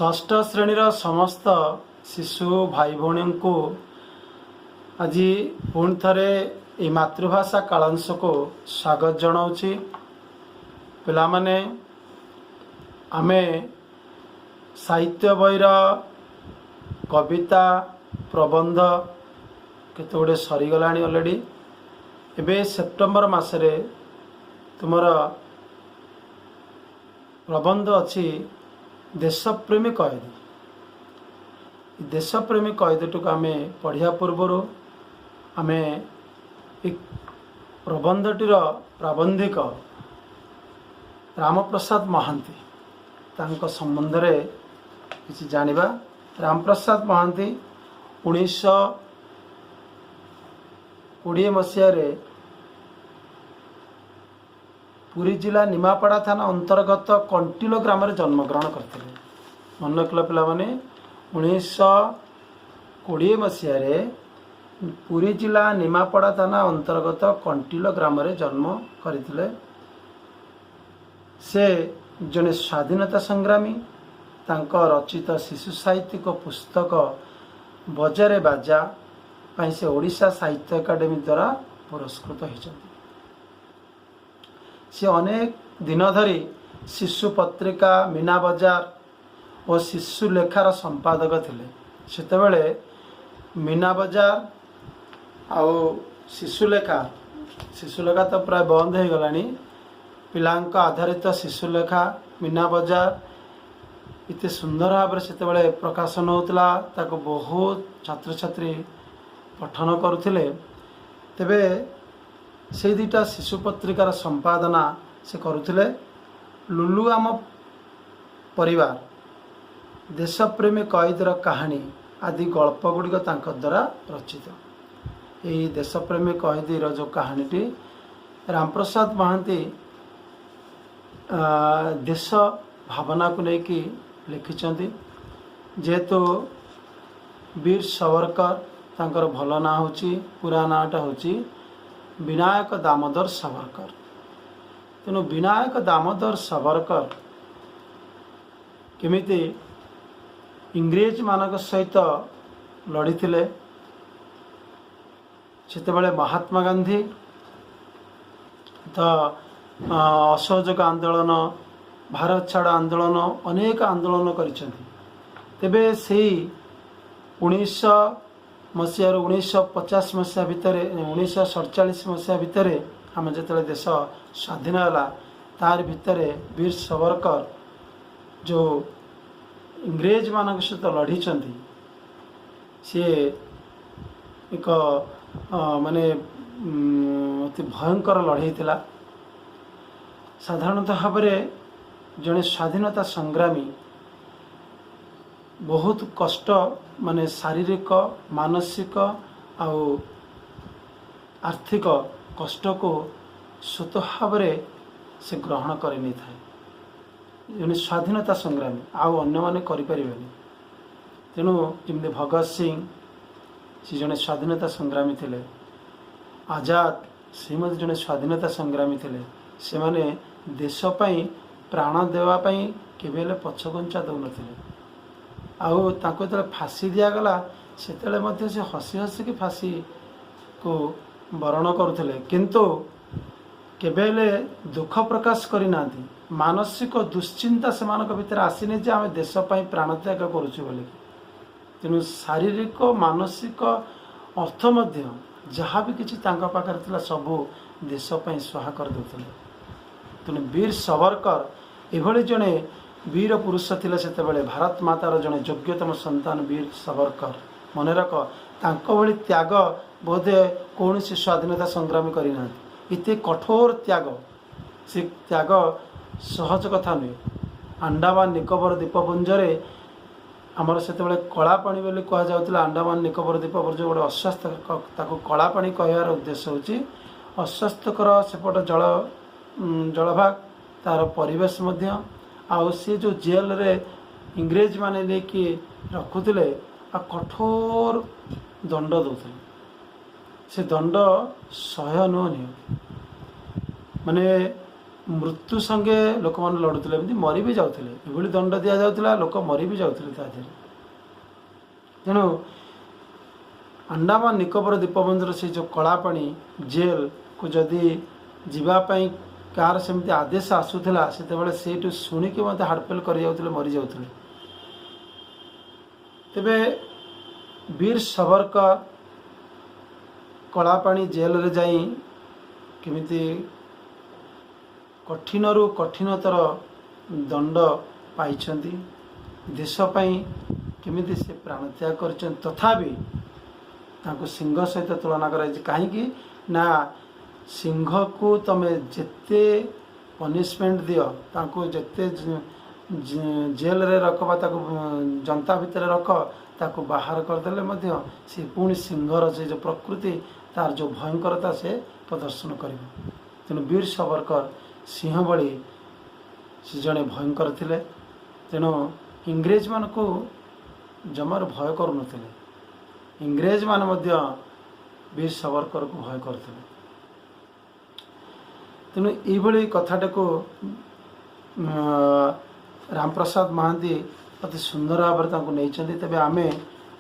षष्ठ श्रेणीर समस्त शिशु भाई भौणी को आज पुणी थे ये मातृभाषा कालांश को स्वागत जनाऊँगी। पिला माने आमे साहित्य बहीर कविता प्रबंध केते गुड़े सरीगला अलरेडी। एबे सेप्टेम्बर मासरे तुमर प्रबंध अच्छी देशप्रेमी कैदी। देशप्रेमी कैदीटी को आम पढ़िया पूर्वर आम एक प्रबंधटीर प्राबंधिक रामप्रसाद महांती तांको संबंध रे किसी जानिबा। रामप्रसाद महांती 1920 मसीह पुरी जिला निमापड़ा थाना अंतर्गत कंटिलो ग्राम में जन्मग्रहण करते। मन रखल पिला माने 1920 मसीह पुरी जिला निमापड़ा थाना अंतर्गत कंटिलो ग्राम में जन्म करते। से जने स्वाधीनता संग्रामी। तांको रचित शिशु साहित्यिक पुस्तक बजारे बाजा पाई से ओडिशा साहित्य अकादेमी द्वारा पुरस्कृत होइछथि। से अनेक दिन धरी शिशु पत्रिका मीना बजार और शिशु लेखार संपादक थिले। सेतेबेले मीना बजार आउ शिशु लेखा तो प्राय बंद हो गलानी। पिलांक आधारित शिशु लेखा मीना बजार इतने सुंदर भाव से प्रकाशन होता ताको बहुत छात्र छात्री पठन करुले। तेबे से दुटा शिशु पत्रिकार संपादना से करुले। लुलु आम परिवार देशप्रेमी कैदीर कहानी आदि गल्प गुड़िक द्वारा रचित। यही देशप्रेमी कैदीर जो कहानीटी रामप्रसाद महांती देश भावना को लेकिन लिखिछंती। जेहेतु वीर सावरकर तांकर भल ना होची पूरा नाटा होची विनायक दामोदर सावरकर। तेणु विनायक दामोदर सावरकर केमिति इंग्रेज मानक सहित लड़ी थिले। सेतेबेले महात्मा गांधी तो असहयोग आंदोलन भारत छाड़ आंदोलन अनेक आंदोलन करिसेंती। तेबे सेही 1900 मसीह 1950 मसीहा भितर 1947 मसीहा भितर आम जो देश स्वाधीन है तार भितर वीर सावरकर जो इंग्रेज मान सहित लड़ी सी एक माने अति भयंकर लड़ाई थिला। साधारणतः भाव जड़े स्वाधीनता संग्रामी बहुत कष्ट माने शारीरिक मानसिक आर्थिक कष्ट को स्वतः भाव से ग्रहण कर नहीं था। जड़े स्वाधीनता संग्रामी आउ अन्य माने करि परिबेनी। तेणु जमी भगत सिंह से जड़े स्वाधीनता संग्रामी थिले। आजाद से जड़े स्वाधीनता संग्रामी थिले। से माने देश पई प्राण देवाई केबेले पछघुंचा दौन। आउ तांको जो फांसी दिगला से हसी हसिक फांसी को वरण करुले किंतु केबेले दुख प्रकाश करना। मानसिक दुश्चिंता से भीतर आसीनी जे आम देश प्राण त्याग करुचु बोली। तेणु शारीरिक मानसिक अर्थ जहाँ भी किसी पाखे सबू देशपाई स्वाहा कर देते। तेणु वीर सावरकर एभली जड़े वीर पुरुष थिले। सेतेबेले भारत मातार जड़े योग्यतम संतान वीर सावरकर। मन रख तांको भली त्याग बोधे कौन सी स्वाधीनता संग्रामी करना। इतने कठोर त्याग से त्याग सहज कथा नुहे। अंडमान निकोबर द्वीपपुंजरे आमर से कलापाणी बोली कहुला। अंडमान निकोबर द्वीपपुंज गोटे अस्वास्थ्य कलापाणी कहर उद्देश्य होची अस्वास्थ्यकर सेपट जलभाग तार परिवेश मध्य आउ सी जो जेल रे इंग्रेज माने लेके रखुले कठोर दंड दौले। से दंड सह्य नुह माने मृत्यु संगे लोक मैंने लड़ुले एमती मरी भी जाते ये दंड दि जाता लोक मरी भी जाते देहरे तेणु अंडमान निकोबर द्वीपपुंजर से जो कलापाणी जेल को जदि जीवाई कार सेमती आदेश आसूला से शुणिकी मत हार्टफेल कर मरी जाते तेबे वीर सावरकर कलापाणी जेल रे जाई केमिति कठिन रु कठिनतर दंड पाइछंती देश पई केमिति से प्राणत्याग कर तथापि तांको सिंह सहित तुलना कर कहीं ना सिंह को तमे जेते पनिशमेंट दियो तांको जेते जेल रे रख बा ताको जनता भितर रख ताको बाहर करदेले मध्य से पुणी सिंहर से जो प्रकृति तार जो भयंकरता से प्रदर्शन कर तेणु वीर सावरकर सिंह भली से जड़े भयंकर थिले तेणु इंग्रेज मान को जमार भय करूँ इंग्रेज मान मध्य वीर सावरकर को भय करते तेणु ये कथाटा को राम प्रसाद महांती अति सुंदर भाव में तेज आम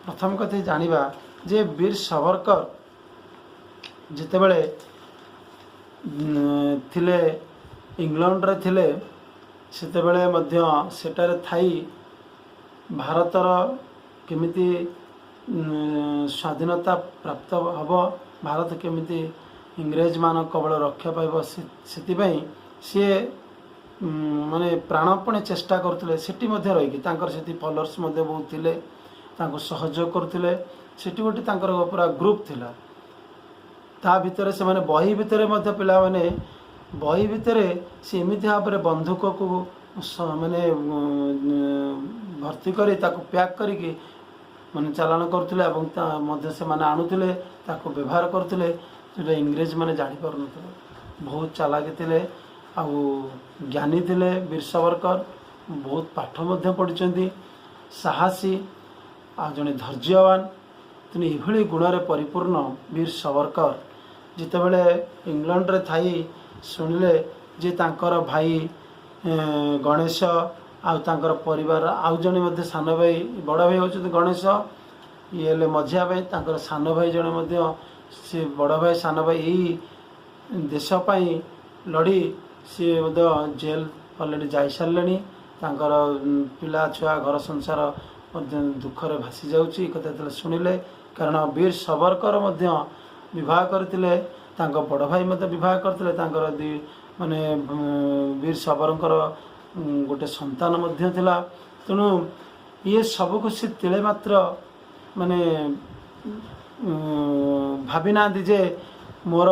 प्रथम कथा जानिबा जे वीर सावरकर जितेबले थिले इंग्लैंड रे थिले सेतेबले मध्य सेटारे थाई भारतर केमिति स्वाधीनता प्राप्त हब भारत केमिति इंग्रेज मान कबल रक्षा पाइब सी माने प्राणपणे चेष्टा करते सेठी मध्य रही से फॉलोअर्स मध्य बहुत थिले तांको सहयोग करते सेठी गोटे तांकर पूरा ग्रुप थिला ता भितर से माने बही भितर मध्य पिला माने बही भितर से एमिति भाव में बंदूक को माने भर्ती करी ताको पैक करिकी माने चालान करते मध्य से माने आनुले ताको व्यवहार करते जो इंग्रेज माने जानी पार नथिले बहुत चालाक थिले आउ ज्ञानी थिले वीर सावरकर बहुत पाठ मध्य पढ़ी साहसी आ जड़े धैर्यवान तेणु ये गुण परिपूर्ण वीर सावरकर जितेबले इंग्लैंड रे थाई शुणिले जे तांकर भाई गणेश आउ तांकर परिवार आउ जने मध्य सान भाई बड़ भाई होचुं गणेश ये हेले मझिया भाई तांकर सान भाई जने मध्य से बड़ भाई सान भाई यही देश पाई लड़ी सी जेल अलरेडी जाई सारे तांकर पिला छुआ घर संसार दुखरे भासी जाउची कथा शुणिले कारण वीर सावरकर मध्य विवाह करते बड़ भाई मत विवाह करते माने वीर सावरकर गोटे संतान मध्य थिला तेणु ये सबको सी तिले मात्र माने भावी ना जे मोर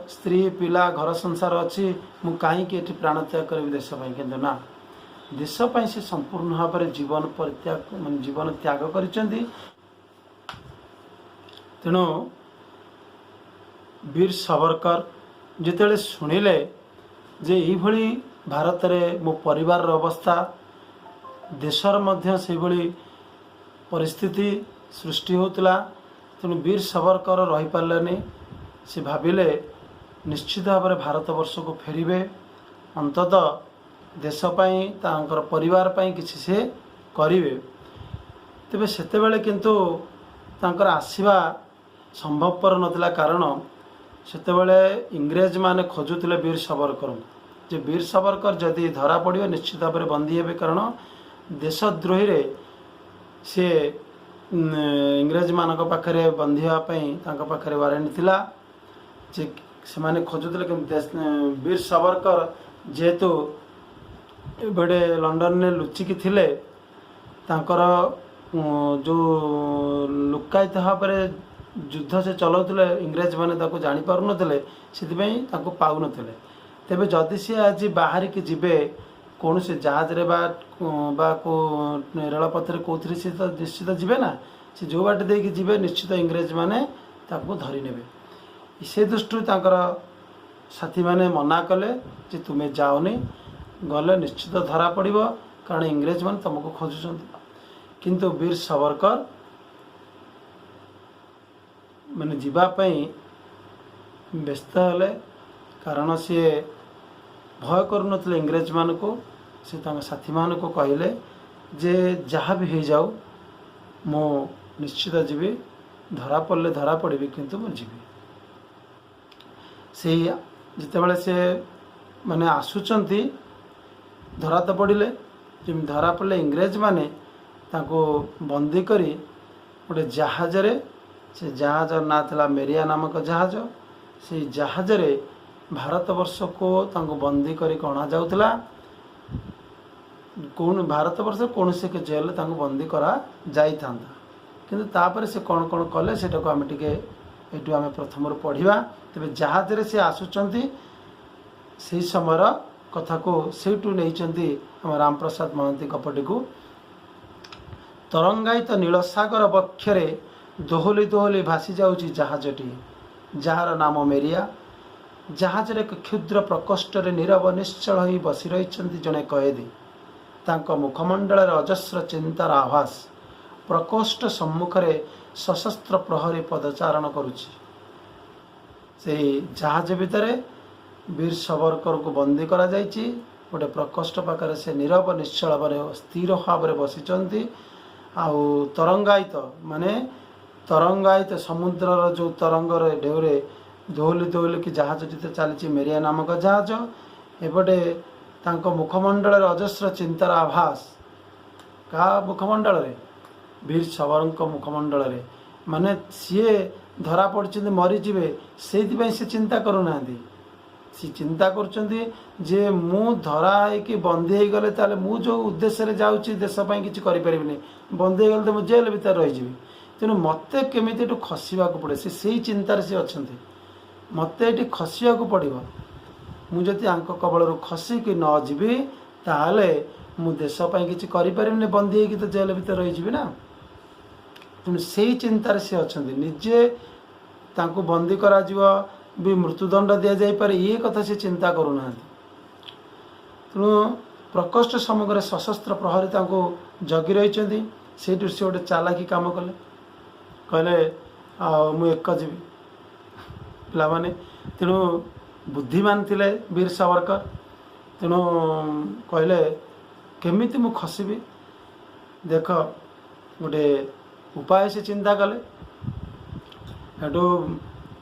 स्त्री पिला घर संसार अच्छी मु कहीं प्राण त्याग करी देश कि ना देश से संपूर्ण भाव में जीवन परित्याग मान जीवन त्याग कर तेणु वीर सावरकर जिते शुणिले जे यही भारत में मो परिवार अवस्था देशर मध्य से परिस्थिति सृष्टि होता तेणु वीर सावरकर रही पार्लानी से भाविले निश्चित भाव में भारत वर्ष को फेरिबे अंततः देशपाई तांकर परिवार पाई किसी से करिवे तेबे सेतेबेले किंतु तांकर आसीबा संभवपर नथिला कारण सेतेबेले इंग्रेज माने खोजुतिले वीर सावरकर जे वीर सावरकर जदि धरा पड़िबे निश्चित भाव में बंदी हेबे कारण देशद्रोही रे से इंग्रेज मानक पाखरे बंदी होगा तांका पाखरे वारंट थिला जे से माने खोजुतिले कि वीर सावरकर जेहेतु बड़े लंडन ने लुचिकी थिले तांकर जो लुकायित भाव में युद्ध से चलाउले इंग्रेज माने ताको जानी पारु नथिले सेतिपई ताको पाउ नथिले तेबे जदि सी आज बाहर की जिबे कौन से जहाज रे बा को रेलपथरे कौन से तो निश्चित जीवे ना से जो बाट दे जीवे निश्चित इंग्रेज माने ताको धरी नेबे से दृष्टि तांकर साथी माने मना कले जे तुमे जाओनी गले निश्चित धरा पड़िबो कारण इंग्रेज माने तुमको खोजुछंती किंतु वीर सावरकर माने जीवा पई व्यस्त हेले कारण सी भय करुनଥିଲେ इंग्रेज मान को से साथी मान को कहले जे जहाँ भी हो जाऊ मो निश्चित जीवी धरा पड़े धरा पड़ी किंतु मु जीवी से जितेबाला से माने आसुचंती धरा तो पड़े जमी धरा पड़े इंग्रेज माने ताको बंदी करी गोटे जहाज रे से जहाज ना था मेरिया नामक जहाज से जहाज रे भारत वर्ष को तांको बंदी करी अणा जाउतला कौन भारत वर्ष कौन से जेल तांको बंदी करा जाई थांता किंतु तापर से कौन कौन कले सेटा को आम टिके एटू आम प्रथम पढ़ा तेरे जहाज रे से आसुचंती से समय कथा को सेठू नहीं आम राम प्रसाद महांती गपटी को तरंगायित नीलसागर बक्षरे दोहली दोहली भासी जाऊँगी जहाजटी जार नाम मेरिया जहाज एक क्षुद्र प्रकोष्ठ नीरव निश्चल हो बसी रही जड़े कैदी तांको मुखमंडल अजस्र चिंतार आभास प्रकोष्ठ सम्मुखरे सशस्त्र प्रहरी पदचारण करुछि से जहाज भितर वीर सावरकर को बंदी करा जाइछि गोटे प्रकोष्ठ पाखरे से नीरव निश्चल भाव स्थिर भाव बसी आउ तरंगायित माने तरंगायित समुद्रर जो तरंगर ढेउरे दोहली दोहली की जहाज चली मेरिया नामक जहाज एपटे तांको मुखमंडल अजस्र चिंतार आभास का मुखमंडल रे वीर सावरकर मुखमंडल रे माने सीए धरा पड़ते मरीजे से से चिंता करूना सी चिंता कर मु धरा है बंदी हो गले ताले मु जो उद्देश्य जाऊँगी देशपाई किसी करें बंदी हो गले तो मुझे जेल भीतर रही तेणु मत केमी खसवा पड़े से चिंतार सी अच्छा मत ये खसवा पड़ो मुझे कबल खसिकी न जीवी ताले मु देशपाई किसी करें बंदी हो तो जेल भीतर रही ना तेणु से चिंतार सी अच्छा निजे तांको बंदी करा भी मृत्युदंड दि जापे ये कथा से चिंता करूना तेणु प्रकोष्ठ सम्मुख सशस्त्र प्रहरी तांको जगी रही से गोटे चालाकी काम कले कहले मु एक जीवी पाने तेणु बुद्धिमान थिले वीर सावरकर तेणु कहले केमिति मु खसबी देख गोटे उपाय से चिंता कले हेटू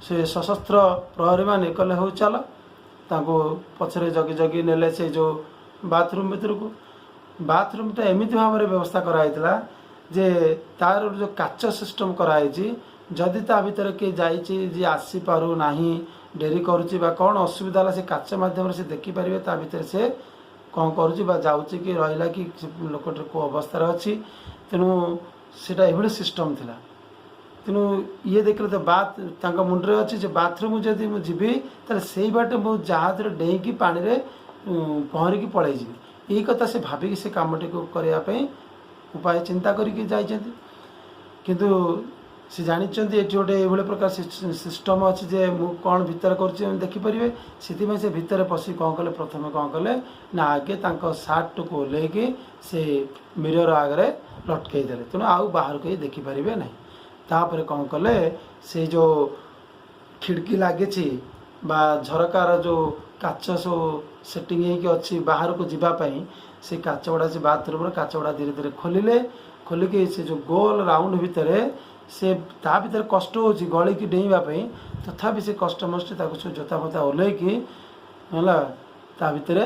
से सशस्त्र प्रहरी माने कले हो चल ताको पछरे जगी जगी नेले से जो बाथरूम भीतर को बाथरूमटा एमिति भाव में व्यवस्था कराइला जे तार जो काच सिस्टम कराई जदि ता भीतर किए जी आसी पारु नाही डेरी करुच्ची कौन असुविधा से काच मध्यम से देखिपारे ता भीतर से कौन करुच्ची जाऊँगी कि रहा कि लोकटे को अवस्था अच्छी तेणु सेटा एभली सिस्टम थिला तेणु ये देखले तो बात तांका मुंडरे अच्छी जे बाथरूम जदि मु जीवी ताले सेई बाटे मु जहाज डेईकी पानी रे पहरिकी पड़े जीवी यही कथा से भाविकी से कामटी को करने उपाय चिंता करिकी जाइछन्ति किंतु से जानिछन्ति एठी गोटे एभली प्रकार सिस्टम अच्छी जे मु कौन भीतर करछि देखिपारे से से भीतर पशि कौन कले प्रथम कौन कले ना आगे तांका सार्ट को ओल्हेकी से मिरर आगे लटकई देले तेणु आउ बाहर को देखिपारे ना तापर कौन कले से जो खिड़की लगे बा झरकार जो काच सो सेटिंग होगी अच्छी बाहर को जीवाई से काच गुड़ा से बाथरूम काच गुड़ा धीरे धीरे खोलिले खोलिकी से जो गोल राउंड भितर से ता भीतर कष्ट हो गली की डेइबाई तथापि से कष्ट मष्ट सब जोता फोता ओल्हेकी है ता भीतर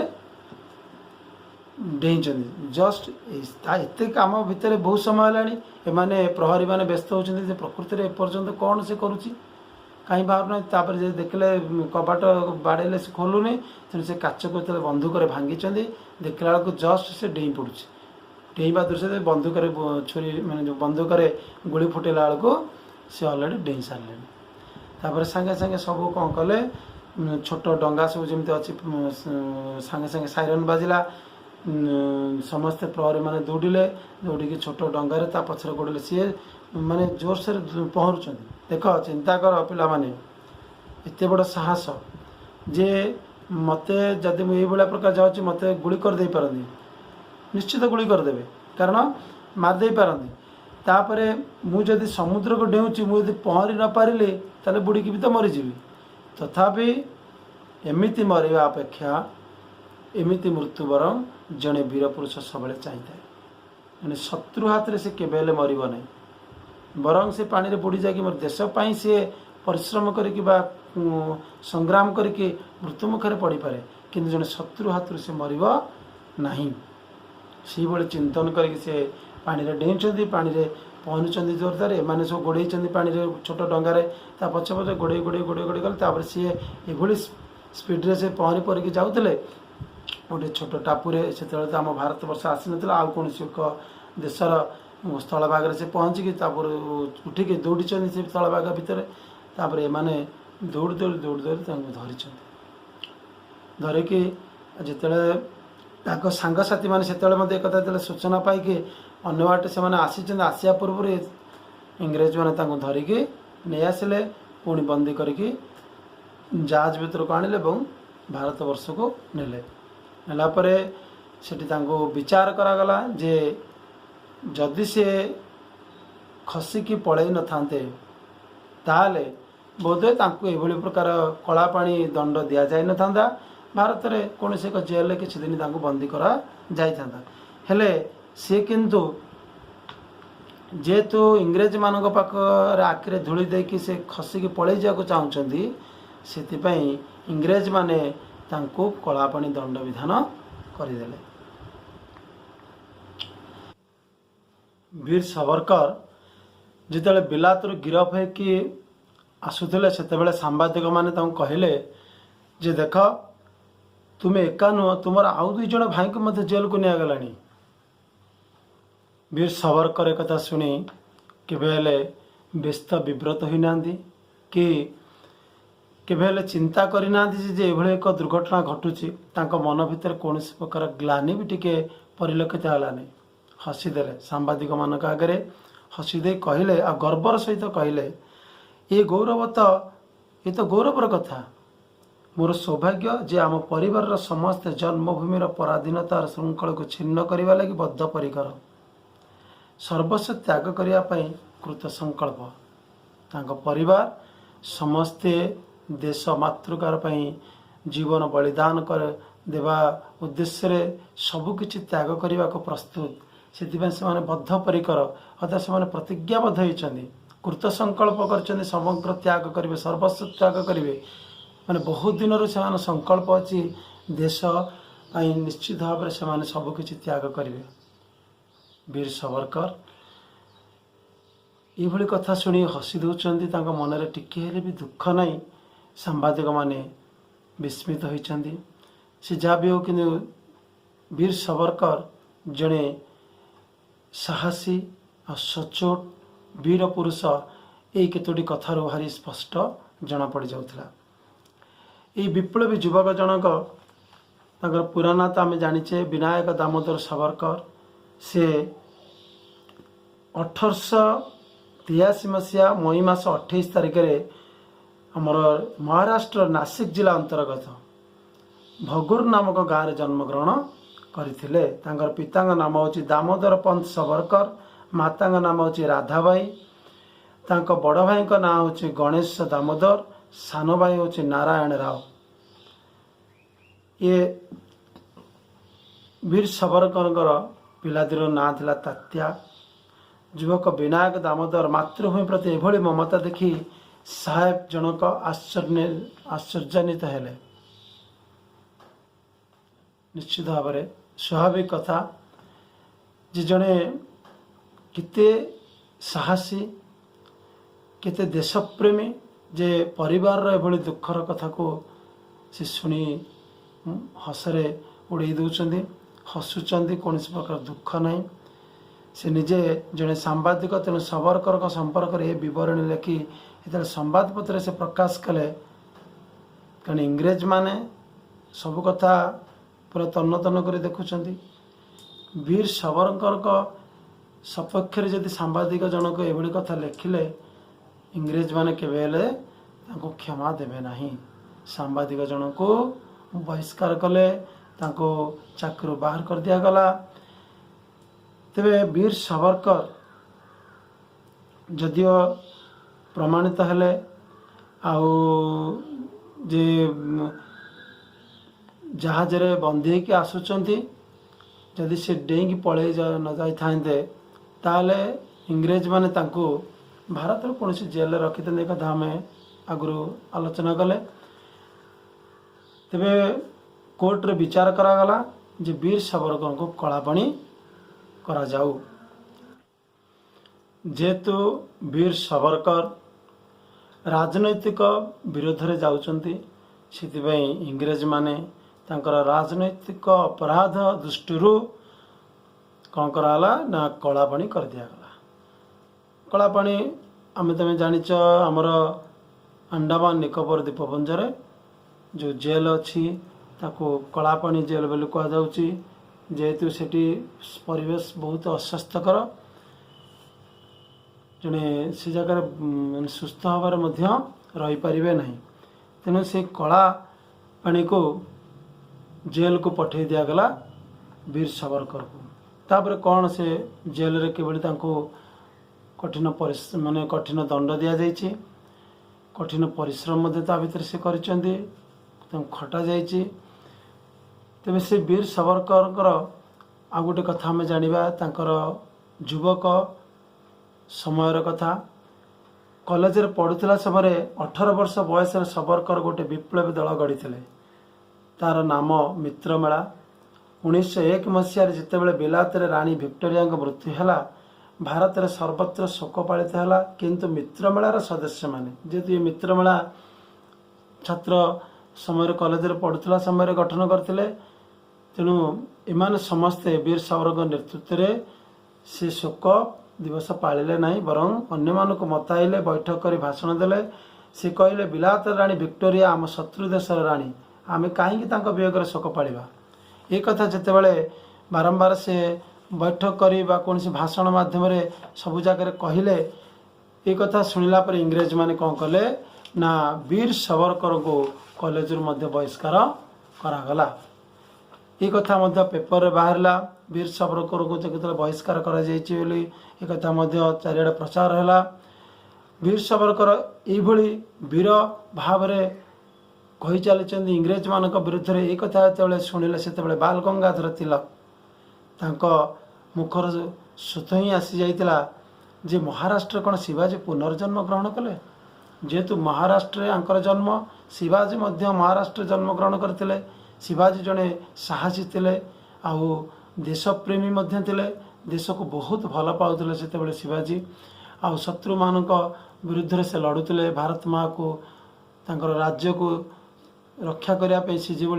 डेइंचन्ति जस्ट एते काम भितर बहुत समय है एमाने प्रहरी माने व्यस्त होती प्रकृति में एपर्यंत कौन से करुच्ची कहीं बाहर ना तापर जे देखले कबाट बाड़ेले से खोलुनी तेणु से काच को बंधुक भांगी देखला बेलू जस्ट से डेई पड़ुची डेइबा दृश्य बंधुक छुरी माने जो बंधुक गुड़ी फुटेला बेलू से अलरेडी डेई सारे तापर सांगे सांगे सब कौन कले छोट डंगा सब जमी अच्छी सांगे सांगे साइरन बाजिला समस्ते प्रहरी माने दौड़िले दौड़ी छोट डंगारे ता पछरे गोड़े सी माने जोर से पहरुंच देख चिंता कर पिला माने एते बड़ साहस जे मते जदि मुझे प्रकार जाऊँगी मत गुड़ी कर दे पारती निश्चित गुड़ी करदेवे कारण मारदे पारती तापरे मुझे समुद्र को डेऊँची मुझे पहरी न पारे ताले बुड़ी भी तो मरीजी तथापि एमिति मरवा अपेक्षा एमिति मृत्यु बरं जड़े वीर पुरुष सब चाहिए मैंने शत्रु हाथ में से केबेले मरब नहीं बरं से पानी रे बुड़ी जाकि मोर देश पाई सी परिश्रम करके संग्राम करके मृत्यु मुखर पड़ पारे कि जड़े शत्रु हाथ से मरब नहीं से भाई चिंतन करके से पानी रे डेई पानी रे पहुँचुंट जोरदार एम सब गोड़े पानी रे छोट डंगार पछ पछ गोड़े गोड़े गोड़े गोड़े गले सी ये स्पीड्रे से पहरी परिकी जाऊे गोटे छोट टापुरे से तो आम भारत वर्ष आसी ना आउ कौन एक देशर स्थलभाग से पहुँचिकी उठिकी दौड़ी से स्थलभाग भितर एमाने दौड़ दौड़ दौड़ दौड़ धरी धरिकी जिते सांगसाथी मैंने से कथा सूचना पाई अन्य बाटे से आसी आसिया पूर्व इंग्रेज मैंने धरिकी नहीं आसिले पुणी बंदी करके जहाज भीतर को आनिले भारत वर्ष को नेले नेलापर सेठी विचार करागला जे जदि से खसिकी पड़े न थांते ताले बोधे ये प्रकार कला पानी दंड दि जाए न था भारत में कौन एक जेल किसी दिन बंदी करा जाइथा हेले सी किंतु जेहेतु इंग्रेज मान पाखे आखिरे धूली देकी से खसिकी पड़े जाको चाहूँगी से इंग्रेज माने तांको कला पानी दंड विधान करदेले। वीर सावरकर जिते बिलातरू गिरफ होकि आसुले से सांबादिक मैंने कहले जे देख तुम्हें एका नुह तुम आउ दुई जन भाई को मत जेल को निगला। वीर सावरकर एक कथा शुणी केबेले व्यस्त विव्रत होना कि केबेले चिंता करना जे एक दुर्घटना घटुची मन भितर कौन प्रकार ग्लानि भी टिके परिलक्षित है हसीदे सांबादिक मान आगे हसीदे कहले आ गर्वर सहित कहले ये गौरव तो ये तो गौरवर कथा मोर सौभाग्य जे आम परिवार समस्त जन्मभूमि पराधीनतार श्रृंखल को छिन्न करने लगी बद्धपरिकर सर्वस्व त्याग करने कृत संकल्प तांको परिवार समस्ते देश मातृकार जीवन बलिदान कर देवा उद्देश्य रे सबकिछि त्याग करने को प्रस्तुत से बद्धपरिकर अर्थात से प्रतिज्ञाबद्ध होती कृत संकल्प कर समग्र त्याग करेंगे सर्वस्व त्याग करेंगे माने बहुत दिन से संकल्प अच्छी देश निश्चित भाव से सबकिछि त्याग करेंगे। वीर सावरकर ये कथा शुणी हसी दौरान मन में टिके भी दुख नहीं सांबादिक माने विस्मित होती से जहाँ भी हो कि वीर सावरकर जड़े साहसी और सचोट वीर पुरुष यही केतोटी कथार भारी स्पष्ट जना पड़ जाऊला। ये विप्लवी युवक जनक पूरा ना तो आम जाचे विनायक दामोदर सावरकर से 1883 मसीहा मई मास 28 तारिख में आमर महाराष्ट्र नासिक जिला अंतर्गत भगुर नामक गाँव में जन्मग्रहण करथिले। तांकर पिता नाम हूँ दामोदर पंत सावरकर माता नाम हूँ राधाबाई तांको बड़ भाई नाम हूँ गणेश दामोदर सान भाई हूँ नारायण राव। ये वीर सावरकर पिलादिर ना थिला तात्या। युवक विनायक दामोदर मातृभूमि प्रति एभली ममता देखी साहेब जनक आश्चर्यान्वित हेले। निश्चित भाव में स्वाभाविक कथा जे जड़े केते साहसी केते देशप्रेमी जे परिवार एभली दुखर कथा को से शुणी हसरे उड़े दौरान हसुच्च कौन प्रकार दुख नहीं से निजे जड़े सांबादिक तेणु सावरकर का संपर्क में बरणी लिखि जो संवादपत्र से प्रकाश कले कारण इंग्रेज माने सब कथा पूरा तन्न तन्न कर देखुं। वीर सावरकर का सपक्ष जदि सांबादिक जनक एभली कथा लिखिले इंग्रेज माने केबेले तांको क्षमा देवे नहीं। सांबादिक जन को बहिष्कार कले तांको चाकरी बाहर कर दिया गला। तेबे वीर सावरकर जदियो प्रमाणित हेले आउ जे जहाज रे बंदी होकर आसुचंती जदि से डेईकी पलि न जाई थांते ताले इंग्रेज माने तांको भारत कौन जेल रखी कथा आम आगु आलोचना कले। तेबे कोर्ट रे विचार करागला जे वीर सावरकर को कलापाणी करा जाऊ। जेहेतु वीर सावरकर राजनैतिक विरोध रे जाउचंती सेतिबई इंग्रेज माने तांकर राजनैतिक अपराध दृष्टि कौन कराला ना कलापाणी कर दियागला। कलापाणी आम तुम जाच आमर अंडमान निकोबर द्वीपपुंज जो जेल अच्छी ताको कलापाणी जेल बोली कहुच्छी। जेहेतु सेठी परिवेश बहुत अस्वास्थ्यकर जड़े से जगार सुस्थ हबार रही पारे ना तेणु से कलापाणी को जेल को पठे दिगला वीर सावरकर को। तापर कौन से जेल रे केवल कठिन माने कठिन दंड दि जाइए कठिन परिश्रम भितर से खटा जाइए। तेज से वीर सावरकर आ गोटे कथा आम जाना तांकर युवक समयर कथा। कॉलेज रे पढ़ुला समय 18 वर्ष बयस सावरकर गोटे विप्लवी दल गढ़ी तार नाम मित्रमेला। 1901 मसीह जितेबाला बिलात राणी भिक्टोरिया मृत्यु है भारत में सर्वत्र शोक पालित है। किंतु मित्रमेलार सदस्य माने जेहेतु ये मित्रमेला छात्र समय कॉलेज रे पढ़ुला समय गठन करते तेणु एमाने समस्ते वीर सावरकर नेतृत्व में से शोक दिवस पालिले नहीं बरं अन्य मानक मताइले बैठक कर भाषण देले। से कहले बिलात राणी भिक्टोरिया आम शत्रु देशर राणी आमे कहीं वियोग शोक पालिबा। ये कथा जितेबाला बारंबार से बैठक करी कौन भाषण माध्यम सबु जगह कहले ये कथा शुणिला पर इंग्रेज माने कौन कले ना वीर सावरकर को कॉलेज बहिष्कार करागला। ये कथा पेपर रे बाहरला वीर सावरकर को जो बहिष्कार करा जायछि बोली ये कथा चारिआडे प्रचार है। वीर सावरकर यही वीर भाव कही चली इंग्रेज मान विरुद्ध में एक कथा जो शुणिले से बाल गंगाधर तिलक तांको मुखर सुत ही आसी जाइतिला जे महाराष्ट्र कौन शिवाजी पुनर्जन्म ग्रहण कले। जेहेतु महाराष्ट्र आंकर जन्म शिवाजी मध्य महाराष्ट्र जन्म ग्रहण करते। शिवाजी जड़े साहसी थे आउ देशप्रेमी मध्य थे देश को बहुत भल पाउले से शिवाजी आउ शत्रु मान विरुद्ध से लड़ुले भारत माँ को तांकर राज्य को रक्षा करने से जो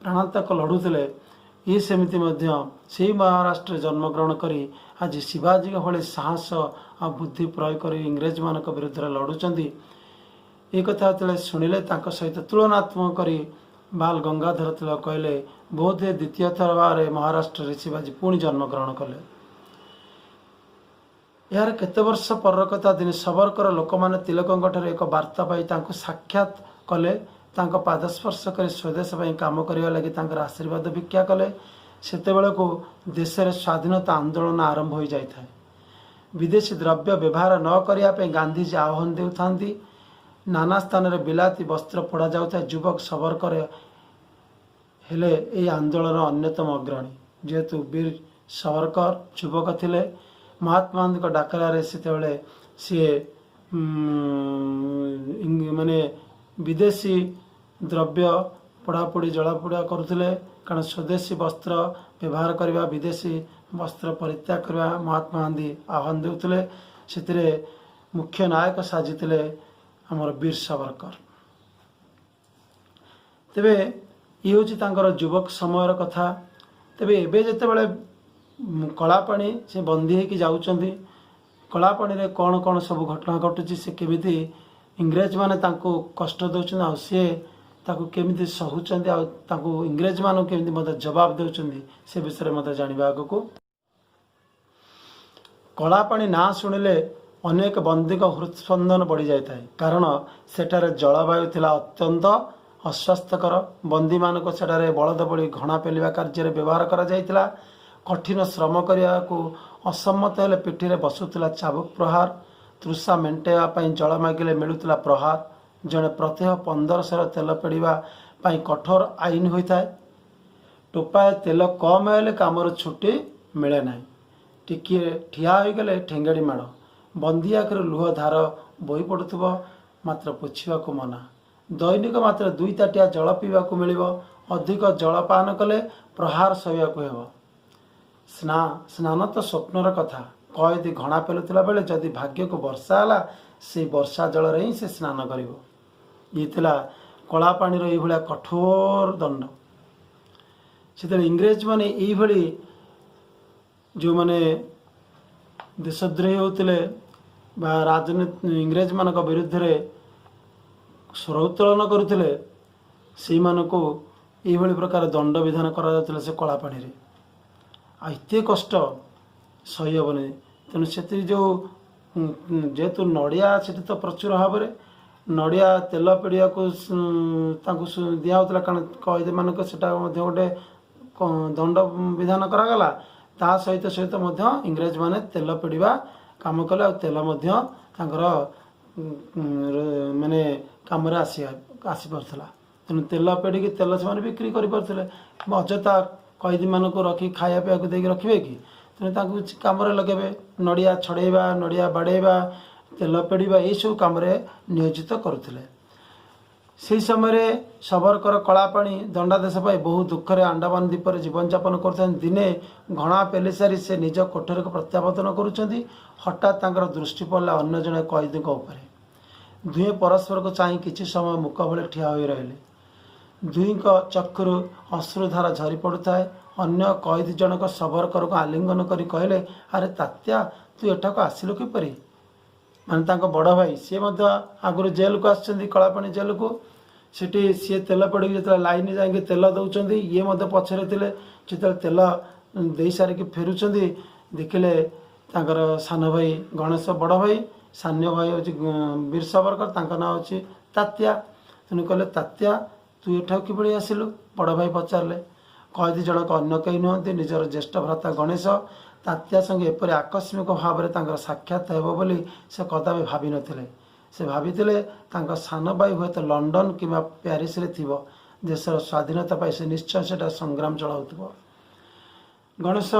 प्राणांतक लड़ुले ये सेमती से महाराष्ट्र जन्मग्रहण करी आज शिवाजी भले साहस आ बुद्धि प्रयोग कर इंग्रेज मान विरुद्ध लड़ुंट। ये कथा जो शुणिले सहित तुलनात्मक करी बाल गंगाधर तिलक कहले बोध द्वितीय थर बार महाराष्ट्र शिवाजी पुणी जन्मग्रहण कले। यार केते वर्ष पर कथा दिन सावरकर लोक मैंने तिलक एक वार्ता पाई साक्षात कले पादस्पर्श कर स्वदेश काम करने लगी आशीर्वाद भिक्षा कले। सेते को देश में स्वाधीनता आंदोलन आरंभ हो जाए। विदेशी द्रव्य व्यवहार न करने गांधीजी आह्वान देउता। नाना स्थान में बिलाती वस्त्र पोड़ा जाता। युवक सावरकर हेले ये आंदोलन अन्यतम अग्रणी। जेहेतु वीर सावरकर युवक थिले महात्मा गांधी डाकरारे सी माने विदेशी द्रव्य पोड़ापोड़ी जलापोड़ा करुले कारण स्वदेशी वस्त्र व्यवहार करने विदेशी वस्त्र परित्याग करने महात्मा गांधी आह्वान देउथिले। से मुख्य नायक साजिते आमर वीर सावरकर। तेबे ये हूँ युवक समय कथा। तेबे एबे जेतेबेले कलापाणी से बंदी होकर जाउचंदी कलापाणी रे कौन कौन सब घटना घटुची से केमिति इंग्रेज माने तांको कष्ट दउछन आ से ताको केमिति सहुचंदी आ ताको इंग्रेज मानो केमिति मते जवाब देउचंदी से विषय मते जानिबा आगको। कलापाणी ना शुणिले अनेक बंदी का हृदस्पंदन बढ़ी जाता है कारण सेठारे जलवायु थिला अत्यंत अस्वास्थ्यकर। बंदी मानक सेठारे बलद बड़ी घना पेलिवा कार्य व्यवहार करा जाइतिला। कठिन श्रम करने को असम्मत हेले पिठी बसुला चाबुक प्रहार। तृषा मेटाइवाई जल मागिले मिलूला प्रहार। जड़े प्रत्यह 1500 तेल पेड़ा कठोर आईन होता है। टोपाए तेल कम हेले कामर छुट्टी मिले ना टिकिए ठिया होगले ठेंगाड़ी माड़ बंदी आखिर लुह धार बोई पड़ुव मात्र पोछा मना दैनिक मात्र 2 ताटिया जल पीवाक मिल अधिक जलपान कले प्रहार सहवाक स्नान तो स्वप्नर कथा कयदी घणा पेलुला बेले जदि भाग्य को वर्षा है से वर्षा जल ही से स्नान कर कला पानी ये कठोर दंड से इंग्रेज माने यही जो माने देशद्रोही होते राजनीति इंग्रेज मान विरुद्ध में स्वर उत्तोलन करुले से मानक यही प्रकार दंड विधान करा से कला पानी रे आते कष्ट सही हेनी तेणु से जो जेहेतु नड़िया से तो प्रचुर भाव में नड़िया तेल पेड़िया को दिहला कारण कैदी मानक से गोटे दंड विधान करागला ता सहित सहित इंग्रेज माने तेल पेड़ा काम कले आ तेल माने कम आसी पार्ला तेणु तेल पेड़ी तेल से बिक्री कर अजथा कैदी मानक रखी खाया पीवा देकी रखिए कि तेणु कम लगे नड़िया छड़ेवा नड़िया बाड़ेवा तेल पेड़ा यही सब कम नियोजित करुले से समय सबरकर कलापाणी दंडादेश पाई बहु दुखरे अंडमान द्वीप में जीवन यापन कर दिने घणा पेली सारी से निज कोठरी को प्रत्यावर्तन करुँच हठात दृष्टि पड़ा अन्य जड़े कैदी दुहे परस्पर को चाह कि समय मुख भले ठिया हो रही दुई चक्षुर अश्रुधारा झरी पड़ुए अन्य कैदी जनक सबरकर को आलिंगन कर कहले अरे तात्या तू एठाक आसिलु किपरि माने बड़ भाई सी आगुरी जेल को आसछन्ती कलापाणी जेल को सीटी सी तेल पड़ी जो लाइन जाकि तेल दौरान ये पछरे थे जो तेल दे सारिक फेरुंट देखिले सान भाई गणेश बड़ भाई सान्य भाई हूँ वीर सावरकर ना हूँ तात्या तेणु कहले तात्या तू एठा कि आसिलु बड़ भाई पचारे कैदी जनक अन्य कहीं नुहति निजर ज्येष्ठ भ्राता गणेश तात्या संगे एपरि आकस्मिक भाव में साक्षात हेब बोली से कदापि भावी नथिले से भाभी सान भाई हुए तो लंडन कि प्यारिस रे थिबो देशर स्वाधीनता पाई से निश्चय से संग्राम चलाउथिबो गणेश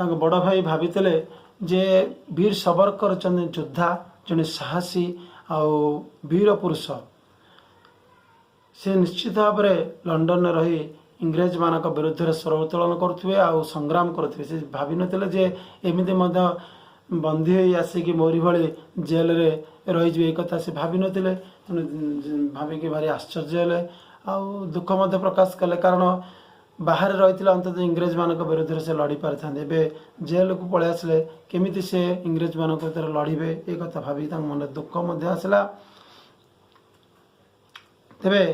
बड़ भाई भाभी जे वीर सावरकर जन योद्धा जने साहसी आउ वीर पुरुष से निश्चित भाव में लंडन में रही इंग्रेज मानक विरुद्ध में स्वर उत्तोलन करुवे आ संग्राम करुवे से भावी नथिले जे एमिति बंदी हो आसिक मोरी भली जेल रे रही एक कथा से भावी नथिले भाविक भारी आश्चर्य हेले आ दुख मध्य प्रकाश कले कारण बाहर रही अंततः इंग्रेज मानक विरुद्ध से लड़ी पारि था जेल को पलि आसिले केमिति से इंग्रेज मानक भीतर लड़े एक कथा भावी मन दुख मध्य आसला तेबे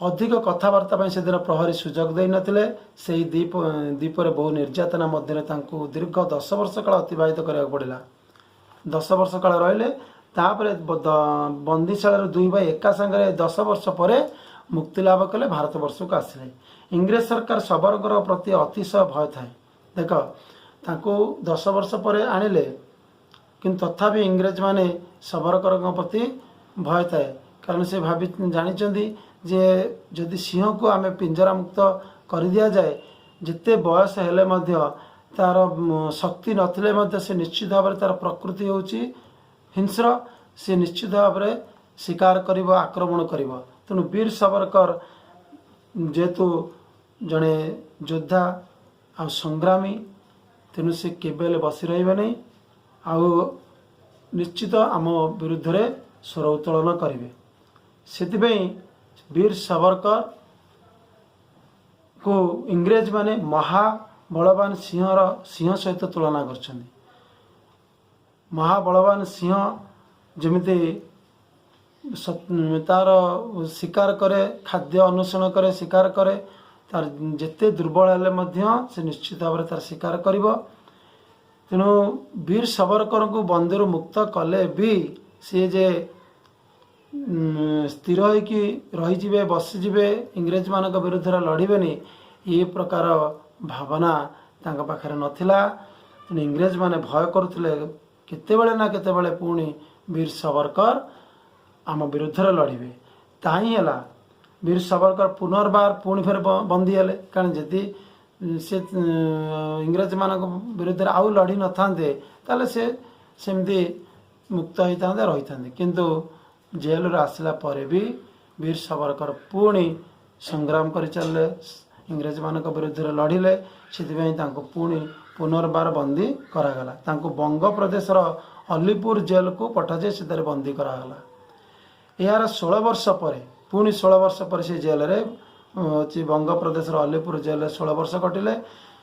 अधिक कथबार्ता से दिन प्रहरी सुजोग दे नथिले से द्वीप बहु निर्यातना मध्य दीर्घ 10 वर्ष काल अतिबाहित करा पड़ा 10 वर्ष काल रहिले तापर बंदीशाला दुई भाई एका संगे 10 वर्ष पर मुक्ति लाभ कले भारत वर्ष को आसिले इंग्रेज सरकार सबरकर प्रति अतिशय भय थाए देख 10 वर्ष पर आणिले किंतु तथापि इंग्रेज माने सबरकर प्रति भय थाए कारण से भाभी जानी जे जदि सिंह को आम पिंजरा मुक्त कर दिया जाए जिते बयस हेले मध्य तार शक्ति नथिले से निश्चित भाव में तार प्रकृति होची हिंस्र से निश्चित भाव में शिकार करिब आक्रमण करिब तेणु वीर सावरकर जेहेतु जड़े योद्धा आ संग्रामी तेणु से केबेले बसी रहिबे नहीं आउ निश्चित आम विरुद्ध रे स्वर उत्तोलन करिवे सेतिबेई वीर सावरकर को इंग्रेज माने महाबलवान सिंह सहित तुलना कर महाबलवान सिंह जमिति तार शिकार करे खाद्य अन्वेषण करे शिकार करे तार जेते दुर्बल हेले मध्य से निश्चित भाव में तार शिकार करिब तेणु वीर सावरकर को बंदीरू मुक्त कले भी सी जे स्थिर होकि रहीजे बसीजे इंग्रेज मान विरुद्ध लड़े ये प्रकार भावना पाखे नथिला इंग्रेज माने भय करुले केतेबेले ना केतेबेले पुणी वीर सावरकर आम विरुद्ध लड़े ताही है वीर सावरकर पुनर्बार पुणी फेर बंदी हेले कारण जदि से इंग्रज मान विरुद्ध आउ लड़ी न थांते ताले से सेमती मुक्त होता रही था किंतु जेल आसला पर भी वीर सावरकर पुणी संग्राम कर चलले इंग्रज मान विरुद्ध लड़िले से पुणी पुनर्बार बंदी करागला तांको बंग प्रदेशर अलीपुर जेल को पठाଯାଇ से बंदी करागला यार 16 वर्ष पर पुणी 16 वर्ष पर से जेल रे बंग प्रदेशर अलीपुर जेल 16 वर्ष कटिले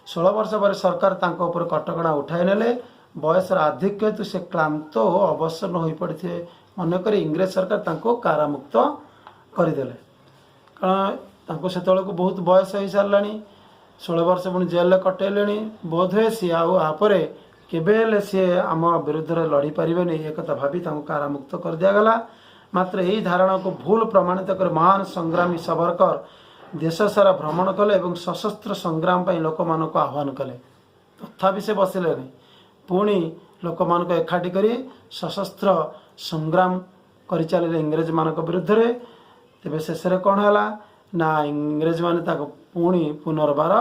16 वर्ष पर सरकार तांको ऊपर कटकणा उठाई नेले बयसर आधिक्य हेतु से क्लांत हो अवसन्न हो पड़े मनक इंग्रेज सरकार तांको कारामुक्त करदेले कारण से बहुत बयस हो सारा 16 वर्ष पुणी जेल कटेले बोध हुए सी आपर केबे सी आम विरुद्ध लड़ी पारे एक भावी कारामुक्त कर दिगला मात्र यही धारणा को भूल प्रमाणित कर महान संग्रामी सावरकर देश सारा भ्रमण कले और सशस्त्र संग्राम पर लोक मान आह्वान कले तथापि से बसिले पुणी लोक मान एकाठी कर सशस्त्र संग्राम कर चलिए इंग्रेज मान विरुद्ध रे तेरे शेष कौन है ना इंग्रेज मान पुणी पुनर्बार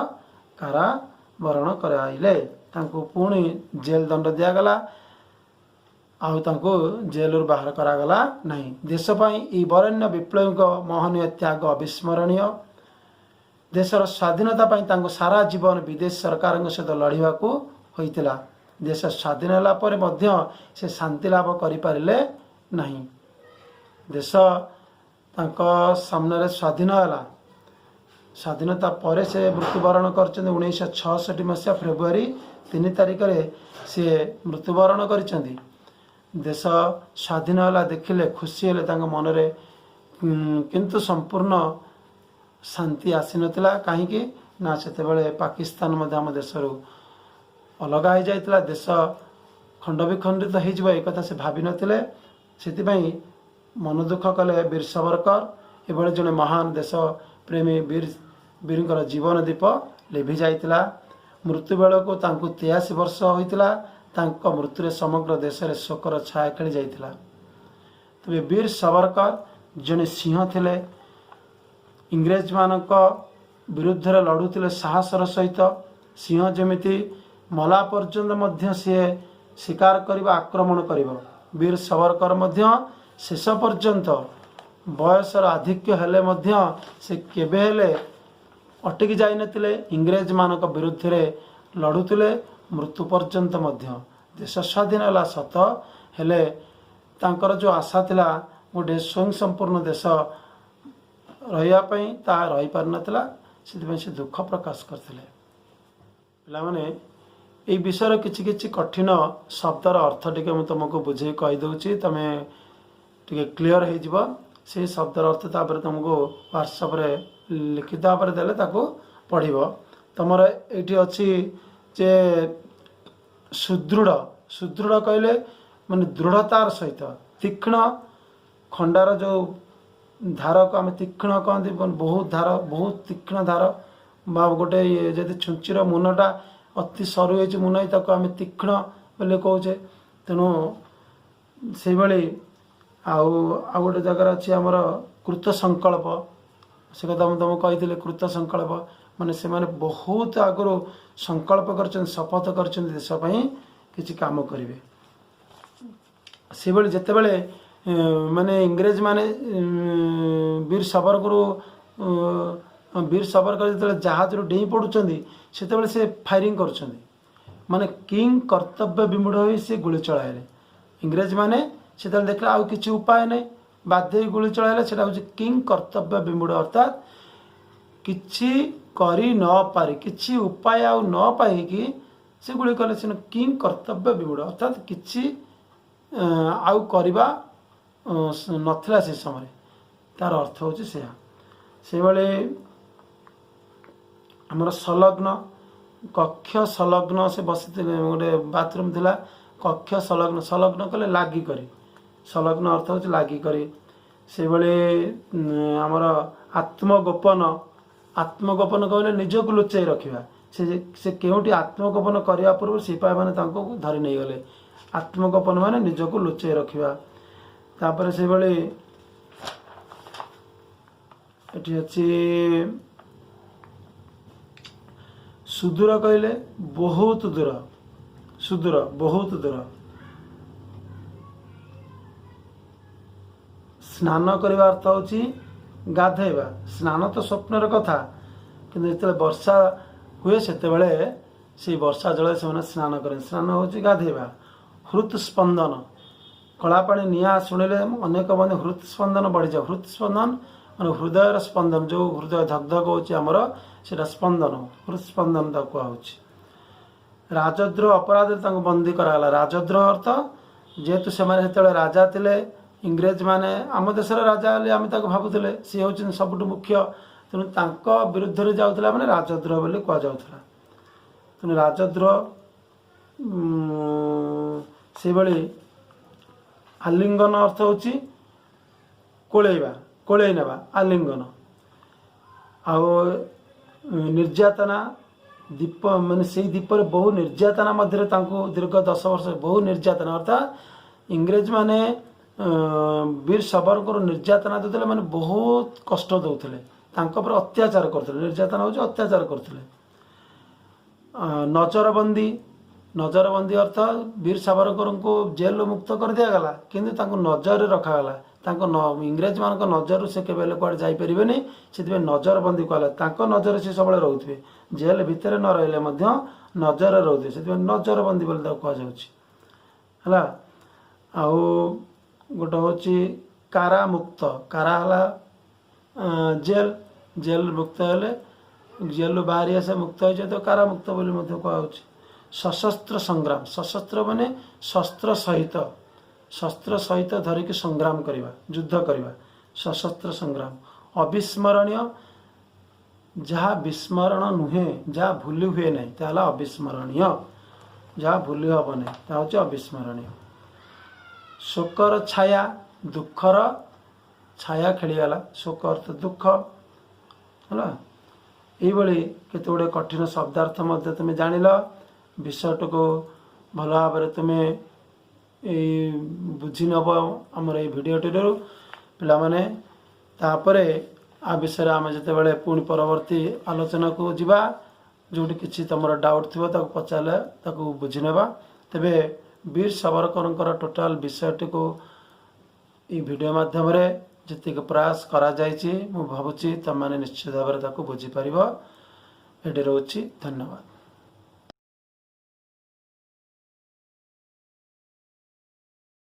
कारावरण कराइले पुणी जेल दंड दिगला जेल बाहर करागला नहीं देशपाई ये वरेण्य विप्लवी महनीय त्याग अविस्मरणीय देशर स्वाधीनता सारा जीवन विदेश सरकार सहित लड़वा होता देश स्वाधीन होला पर मध्य से शांति लाभ करिपारिले नहीं देश सामने स्वाधीन होला स्वाधीनता पर से मृत्युवरण कर 1966 मसीहा फेब्रुआरी 3 तारिख से मृत्युवरण कर देश स्वाधीन होला देखिले खुशी हेले मनरे किंतु संपूर्ण शांति आसी नथिला कहीं ना से पाकिस्तान आम देशरू अलग हो जाता देश खंड विखंडित हो एक से भावी नथिले सेतिपई मन दुख कले वीर सावरकर एभली जड़े महान देश प्रेमी वीर जीवन दीप लिभि जाइतिला मृत्यु बेल को 83 वर्ष होइतिला तांको मृत्यु समग्र देश में शोकर छाया खेली जाइतिला तबे वीर सावरकर जड़े सिंह थिले इंग्रेज मानक विरुद्ध लड़ुले साहसर सहित सिंह जमिति मला पर्यंत मध्य सी शिकार करबा आक्रमण करिवो वीर सावरकर मध्य शेष पर्यंत बयसर आधिक्य हेले मध्य से केबे हेले अटकी जाई नथिले इंग्रेज मानक विरुद्ध रे लड़ुले मृत्यु पर्यंत मध्य देश स्वाधीन होला सत हेले तांकर जो आशा थिला गोटे स्वयं संपूर्ण देश रहिया पई ता रही पार नथिला से दुख प्रकाश करथिले पिला माने ए विषय किछि किछि कठिन शब्दर अर्थ टिके मैं तुमको बुझे कही दूची तुम टे क्लीयर हो से शब्दर अर्थ तापर तुमको व्हाट्सएप रे लिखित भाव में देले ताको पढ़िबो तुमर एठी अछि जे सुदृढ़ सुदृढ़ कहले माने दृढ़तार सहित तीक्ष्ण खंडार जो धार को आम तीक्ष्ण कहते बहुत धार बहुत तीक्ष्ण धार बा गोटे जदि छुंचीर मुनटा अति सरू हो मुन आम तीक्ष्ण बोले कहे तेणु से भाई आउ गोटे जगार अच्छी आमर कृत संकल्प से कथा मुझे तुमको कही कृत संकल्प माने से माने बहुत आगु संकल्प कर शपथ कर देशपाई किसी काम करेंगे से भाई जिते बड़े माने इंग्रेज माने वीर सावरकर जो जहाज डेई पड़ुं से फायरिंग कर माने किंग कर्तव्य विमूढ़ हो सी गुली चलाइले इंग्रेज माने से देखले आउ किसी उपाय नहीं बाध्य गुली चलाइले से किंग कर्तव्य विमूढ़ अर्थात किछि करी न पारि किछि उपाय आउ न पाई कि से गुली कले से किंग कर्तव्य विमूढ़ अर्थात किछि आउ करबा नथिला से समय तार अर्थ होची से भाई आमर संलग्न कक्ष संलग्न से बसी गोटे बाथरूम थिला कक्ष संलग्न संलग्न कले लागी करी संलग्न अर्थ होची लागी करी से भाई आमर आत्मगोपन आत्मगोपन कहले निजक लुचाई रखा से केउटी आत्मगोपन करने पूर्व सिपाही मैंने धरी नहीं गले आत्मगोपन माने निजक लुचाई रखा तापर से भाई एटी अच्छी सुदूर कहले बहुत दूर, सुदूर बहुत दूर। स्नान करने अर्थ होची गाधेबा। स्नान तो स्वप्नर कथा, किंतु जिते वर्षा हुए से वर्षा जल से स्नान करें। स्नान होची गाधेबा। हृत स्पंदन, कला पानी निआ शुणिले अनेक मन हृत स्पंदन बढ़ी जाए। हृत स्पंदन मान हृदय स्पंदन, जो हृदय धकधक होमर से स्पंदन, हृत स्पंदन कहुच्छी। राजद्र अपराध बंदी कराला। राजद्र अर्थ जेहेतु से राजा थे, इंग्रेज माने आम देशर राजा आम भावुले सी हूँ सबुठ मुख्य, तेणु विरुद्ध में जाऊला मैंने राजद्रोह बोली कहुला। तेणु राजद्रोह से भली आलिंगन अर्थ होची कोलेइबा, कोलेइ नेबा आलिंगन। आउ निर्यातना दीप माने से दीप बहु निर्यातना मध्य दीर्घ 10 वर्ष बहु निर्यातना, अर्थात इंग्रेज माने वीर सबर को निर्यातना देते मैंने बहुत कष्ट दौले, अत्याचार करते। निर्यातना हो अत्याचार करते। नजरबंदी, नजरबंदी अर्थ वीर सावरकर को जेल मुक्त कर दिया गला, किंतु तांको नजर रखागला। इंग्रेज मान नजर से केवल कुआडे जापर नहीं, से नजरबंदी कहला। नजर से सब रोथे, जेल भितर न रहिले नजर रोथे, से नजरबंदी बोली कहला। आउ गोटे हूँ कारामुक्त। कारा है जेल, जेल मुक्त हेले, जेल बाहरी आसे मुक्त हो तो कारामुक्त बोली कहूँ। सशस्त्र संग्राम, सशस्त्र माने शस्त्र सहित, शस्त्र सहित धरिकी संग्राम करवा, युद्ध करवा, सशस्त्र संग्राम। अविस्मरणीय, जहाँ विस्मरण नुहे, जहाँ भूली हुए नहीं ताला अविस्मरणीय, जहाँ भूली हम नहीं ता हूँ अविस्मरणीय। शोकर छाया, दुखर छाया खेलीगला। शोक अर्थ दुख है। ये केते गुड़े कठिन शब्दार्थ मध्य तुम जानिल। विषयटा को भल भाव तुम्हें बुझी नब आमर ये भिडटी पिला माने। तापरे आ विषय आम जिते पुणी परवर्ती आलोचना को जीवा, जोटी किसी तुम डाउट थी पचारे बुझी नेबा। तेबे वीर सावरकर टोटाल विषयटी को ये वीडियो माध्यम जी प्रयास करा जायछि, मु भावुची तुम निश्चित भाव बुझीपर। ये रोची, धन्यवाद।